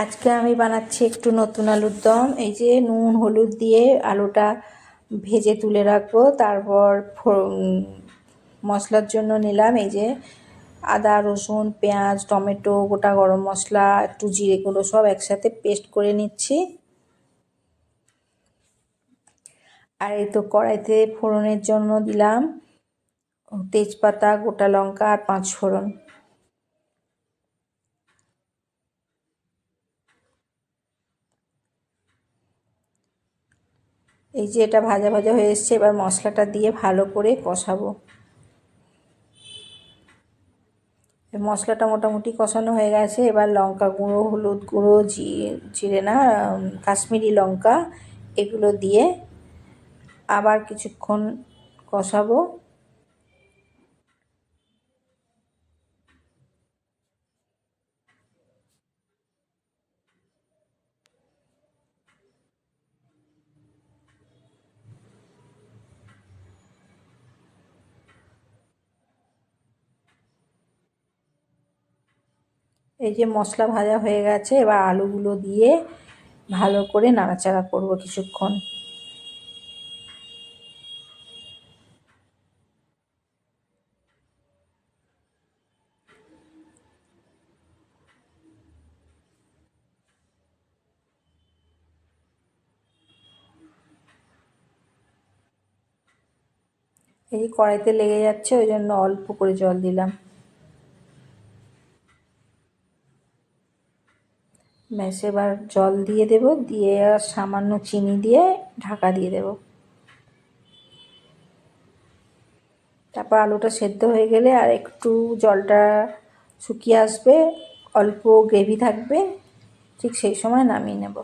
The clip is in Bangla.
আজকে আমি বানাচ্ছি একটু নতুন আলুর দম। এই যে নুন হলুদ দিয়ে আলুটা ভেজে তুলে রাখবো। তারপর মশলার জন্য নিলাম এই যে আদা রসুন পেঁয়াজ টমেটো গোটা গরম মশলা একটু জিরে গুঁড়ো সব একসাথে পেস্ট করে নিচ্ছি। আর এই তো কড়াইতে ফোড়নের জন্য দিলাম তেজপাতা গোটা লঙ্কা আর 5 ফোড়ন। এই যে এটা ভাজা ভাজা হয়ে এসছে, এবার মশলাটা দিয়ে ভালো করে কষাবো। মশলাটা মোটামুটি কষানো হয়ে গেছে। এবার লঙ্কা গুঁড়ো হলুদ গুঁড়ো জিরে না কাশ্মীরি লঙ্কা এগুলো দিয়ে আবার কিছুক্ষণ কষাবো। এই যে মশলা ভাজা হয়ে গেছে, এবার আলুগুলো দিয়ে ভালো করে নাড়াচাড়া করব কিছুক্ষণ। এই কড়াইতে লেগে যাচ্ছে, ওই জন্য অল্প করে জল দিলাম। ব্যাস এবার জল দিয়ে দেব, দিয়ে আর সামান্য চিনি দিয়ে ঢাকা দিয়ে দেব। তারপর আলুটা সেদ্ধ হয়ে গেলে আর একটু জলটা শুকিয়ে আসবে, অল্প গ্রেভি থাকবে, ঠিক সেই সময় নামিয়ে নেব।